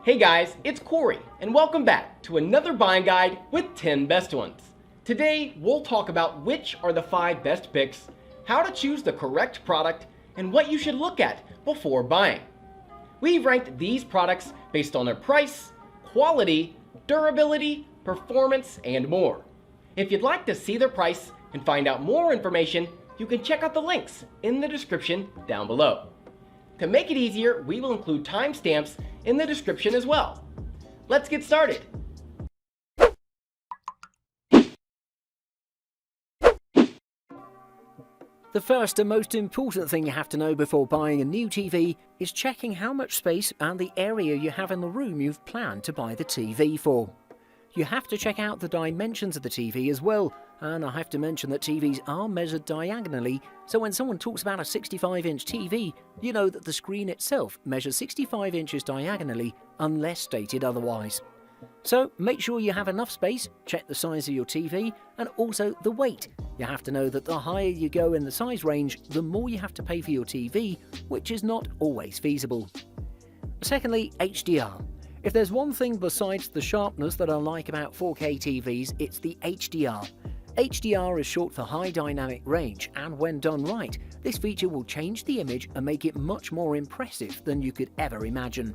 Hey guys, it's Corey, and welcome back to another buying guide with 10 best ones. Today, we'll talk about which are the 5 best picks, how to choose the correct product, and what you should look at before buying. We've ranked these products based on their price, quality, durability, performance, and more. If you'd like to see their price and find out more information, you can check out the links in the description down below. To make it easier, we will include timestamps in the description as well. Let's get started. The first and most important thing you have to know before buying a new TV is checking how much space and the area you have in the room you've planned to buy the TV for. You have to check out the dimensions of the TV as well, and I have to mention that TVs are measured diagonally, so when someone talks about a 65-inch TV, you know that the screen itself measures 65 inches diagonally unless stated otherwise. So make sure you have enough space, check the size of your TV, and also the weight. You have to know that the higher you go in the size range, the more you have to pay for your TV, which is not always feasible. Secondly, HDR. If there's one thing besides the sharpness that I like about 4K TVs, it's the HDR. HDR is short for High Dynamic Range, and when done right, this feature will change the image and make it much more impressive than you could ever imagine.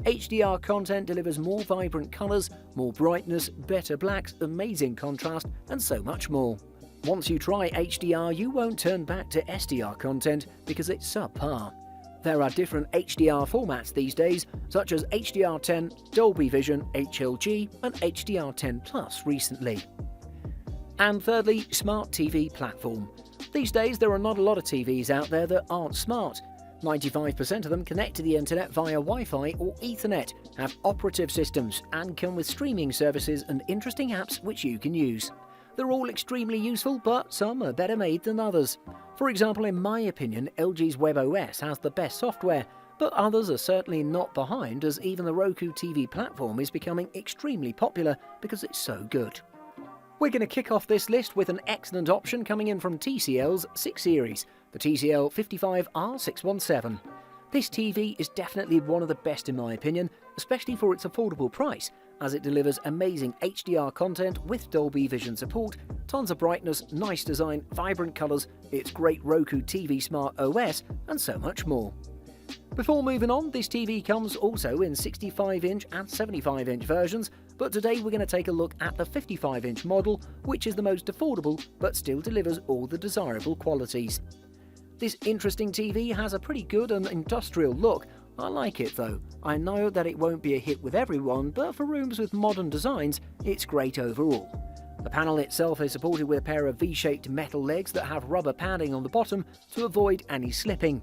HDR content delivers more vibrant colours, more brightness, better blacks, amazing contrast, and so much more. Once you try HDR, you won't turn back to SDR content because it's subpar. There are different HDR formats these days, such as HDR10, Dolby Vision, HLG, and HDR10 Plus recently. And thirdly, Smart TV Platform. These days there are not a lot of TVs out there that aren't smart. 95% of them connect to the internet via Wi-Fi or Ethernet, have operative systems, and come with streaming services and interesting apps which you can use. They're all extremely useful, but some are better made than others. For example, in my opinion, LG's WebOS has the best software, but others are certainly not behind, as even the Roku TV platform is becoming extremely popular because it's so good. We're going to kick off this list with an excellent option coming in from TCL's 6 Series, the TCL 55R617. This TV is definitely one of the best in my opinion, especially for its affordable price, as it delivers amazing HDR content with Dolby Vision support, tons of brightness, nice design, vibrant colours, its great Roku TV Smart OS, and so much more. Before moving on, this TV comes also in 65-inch and 75-inch versions, but today we're going to take a look at the 55-inch model, which is the most affordable but still delivers all the desirable qualities. This interesting TV has a pretty good and industrial look. I like it though. I know that it won't be a hit with everyone, but for rooms with modern designs, it's great overall. The panel itself is supported with a pair of V-shaped metal legs that have rubber padding on the bottom to avoid any slipping.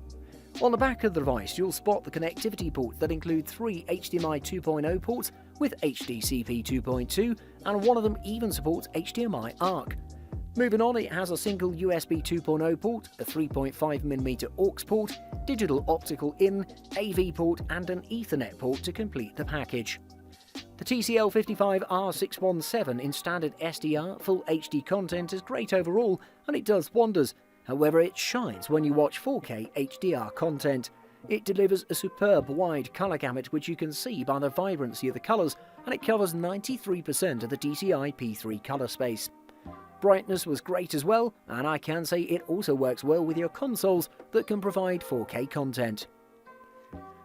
On the back of the device, you'll spot the connectivity ports that include 3 HDMI 2.0 ports with HDCP 2.2, and one of them even supports HDMI ARC. Moving on, it has a single USB 2.0 port, a 3.5mm aux port, digital optical in, AV port, and an Ethernet port to complete the package. The TCL 55R617 in standard SDR Full HD content is great overall, and it does wonders. However, it shines when you watch 4K HDR content. It delivers a superb wide colour gamut which you can see by the vibrancy of the colours, and it covers 93% of the DCI P3 colour space. Brightness was great as well, and I can say it also works well with your consoles that can provide 4K content.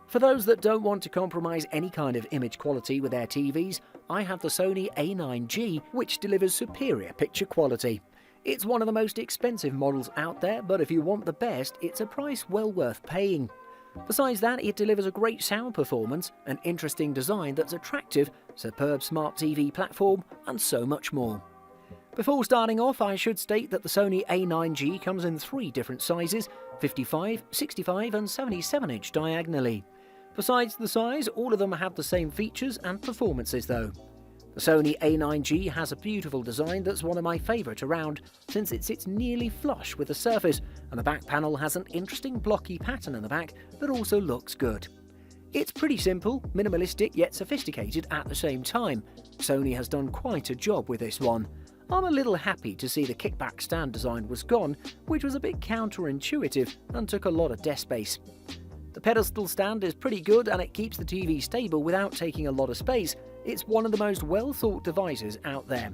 For those that don't want to compromise any kind of image quality with their TVs, I have the Sony A9G, which delivers superior picture quality. It's one of the most expensive models out there, but if you want the best, it's a price well worth paying. Besides that, it delivers a great sound performance, an interesting design that's attractive, superb smart TV platform, and so much more. Before starting off, I should state that the Sony A9G comes in 3 different sizes, 55, 65 and 77-inch diagonally. Besides the size, all of them have the same features and performances though. The Sony A9G has a beautiful design that's one of my favourite around, since it sits nearly flush with the surface, and the back panel has an interesting blocky pattern in the back that also looks good. It's pretty simple, minimalistic yet sophisticated at the same time. Sony has done quite a job with this one. I'm a little happy to see the kickback stand design was gone, which was a bit counterintuitive and took a lot of desk space. The pedestal stand is pretty good and it keeps the TV stable without taking a lot of space. It's one of the most well-thought devices out there.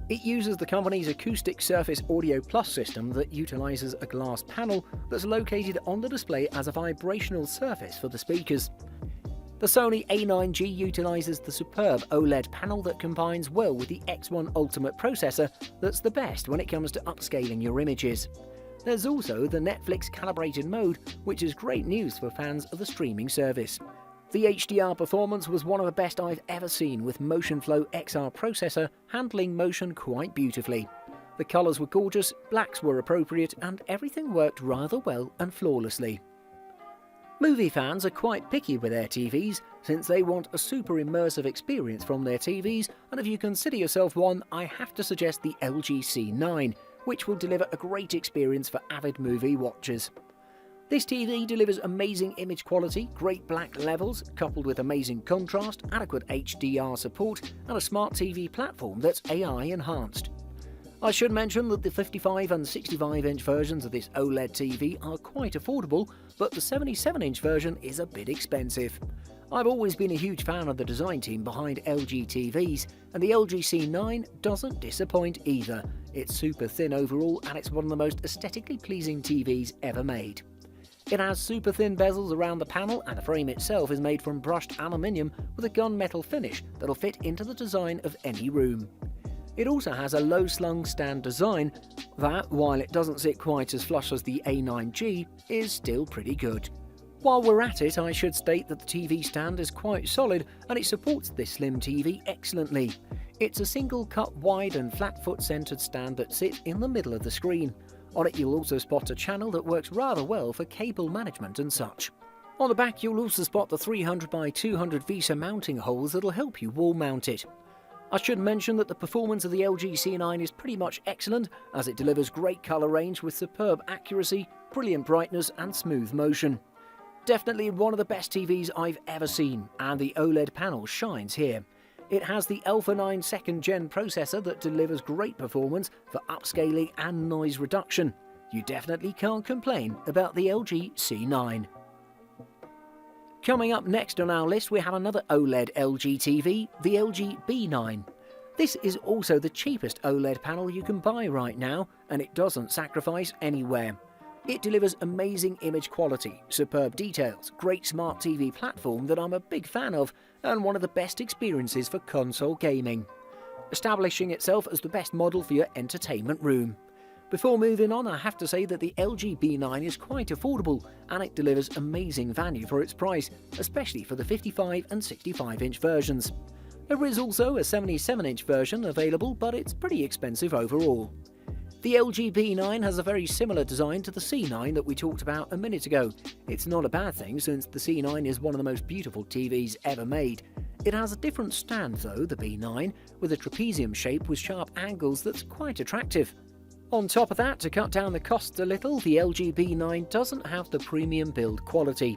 It uses the company's Acoustic Surface Audio Plus system that utilizes a glass panel that's located on the display as a vibrational surface for the speakers. The Sony A9G utilizes the superb OLED panel that combines well with the X1 Ultimate processor that's the best when it comes to upscaling your images. There's also the Netflix calibrated mode, which is great news for fans of the streaming service. The HDR performance was one of the best I've ever seen, with MotionFlow XR processor handling motion quite beautifully. The colours were gorgeous, blacks were appropriate, and everything worked rather well and flawlessly. Movie fans are quite picky with their TVs, since they want a super immersive experience from their TVs, and if you consider yourself one, I have to suggest the LG C9, which will deliver a great experience for avid movie watchers. This TV delivers amazing image quality, great black levels, coupled with amazing contrast, adequate HDR support, and a smart TV platform that's AI enhanced. I should mention that the 55 and 65-inch versions of this OLED TV are quite affordable, but the 77-inch version is a bit expensive. I've always been a huge fan of the design team behind LG TVs, and the LG C9 doesn't disappoint either. It's super thin overall, and it's one of the most aesthetically pleasing TVs ever made. It has super thin bezels around the panel, and the frame itself is made from brushed aluminium with a gunmetal finish that'll fit into the design of any room. It also has a low-slung stand design that, while it doesn't sit quite as flush as the A9G, is still pretty good. While we're at it, I should state that the TV stand is quite solid and it supports this slim TV excellently. It's a single-cut wide and flat-foot centered stand that sits in the middle of the screen. On it you'll also spot a channel that works rather well for cable management and such. On the back you'll also spot the 300x200 VESA mounting holes that'll help you wall mount it. I should mention that the performance of the LG C9 is pretty much excellent, as it delivers great colour range with superb accuracy, brilliant brightness and smooth motion. Definitely one of the best TVs I've ever seen, and the OLED panel shines here. It has the Alpha 9 2nd Gen processor that delivers great performance for upscaling and noise reduction. You definitely can't complain about the LG C9. Coming up next on our list we have another OLED LG TV, the LG B9. This is also the cheapest OLED panel you can buy right now, and it doesn't sacrifice anywhere. It delivers amazing image quality, superb details, great smart TV platform that I'm a big fan of, and one of the best experiences for console gaming, establishing itself as the best model for your entertainment room. Before moving on, I have to say that the LG B9 is quite affordable, and it delivers amazing value for its price, especially for the 55 and 65-inch versions. There is also a 77-inch version available, but it's pretty expensive overall. The LG B9 has a very similar design to the C9 that we talked about a minute ago. It's not a bad thing, since the C9 is one of the most beautiful TVs ever made. It has a different stand though, the B9, with a trapezium shape with sharp angles that's quite attractive. On top of that, to cut down the costs a little, the LG B9 doesn't have the premium build quality.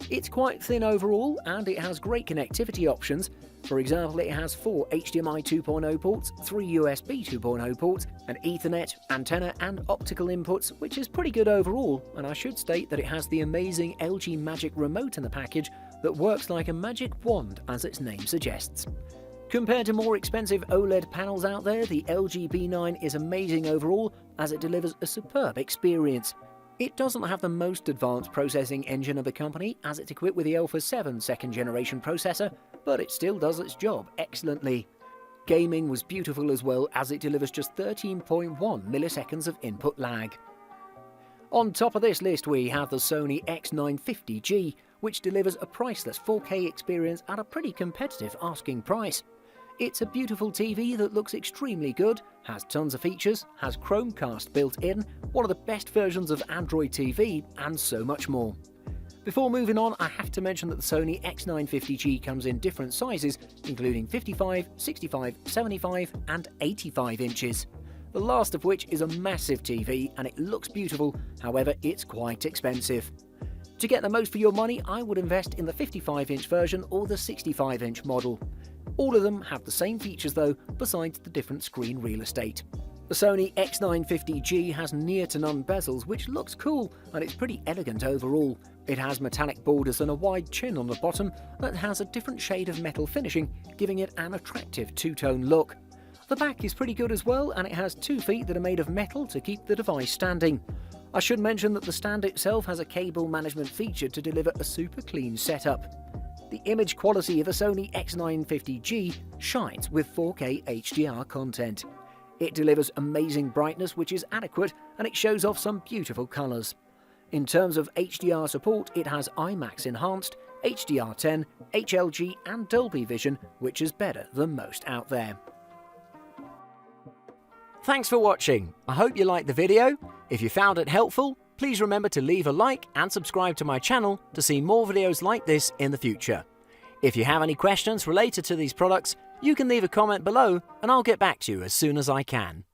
It's quite thin overall, and it has great connectivity options. For example, it has 4 HDMI 2.0 ports, 3 USB 2.0 ports, an Ethernet, antenna and optical inputs, which is pretty good overall, and I should state that it has the amazing LG Magic Remote in the package that works like a magic wand, as its name suggests. Compared to more expensive OLED panels out there, the LG B9 is amazing overall, as it delivers a superb experience. It doesn't have the most advanced processing engine of the company, as it's equipped with the Alpha 7 2nd generation processor, but it still does its job excellently. Gaming was beautiful as well, as it delivers just 13.1 milliseconds of input lag. On top of this list we have the Sony X950G, which delivers a priceless 4K experience at a pretty competitive asking price. It's a beautiful TV that looks extremely good, has tons of features, has Chromecast built in, one of the best versions of Android TV, and so much more. Before moving on, I have to mention that the Sony X950G comes in different sizes, including 55, 65, 75 and 85 inches. The last of which is a massive TV, and it looks beautiful, however it's quite expensive. To get the most for your money, I would invest in the 55-inch version or the 65-inch model. All of them have the same features though, besides the different screen real estate. The Sony X950G has near to none bezels, which looks cool, and it's pretty elegant overall, It has metallic borders and a wide chin on the bottom that has a different shade of metal finishing, giving it an attractive two-tone look. The back is pretty good as well, and it has 2 feet that are made of metal to keep the device standing. I should mention that the stand itself has a cable management feature to deliver a super clean setup. The image quality of the Sony X950G shines with 4K HDR content. It delivers amazing brightness which is adequate, and it shows off some beautiful colours. In terms of HDR support, it has IMAX Enhanced, HDR10, HLG and Dolby Vision, which is better than most out there. Thanks for watching. I hope you liked the video. If you found it helpful, please remember to leave a like and subscribe to my channel to see more videos like this in the future. If you have any questions related to these products, you can leave a comment below and I'll get back to you as soon as I can.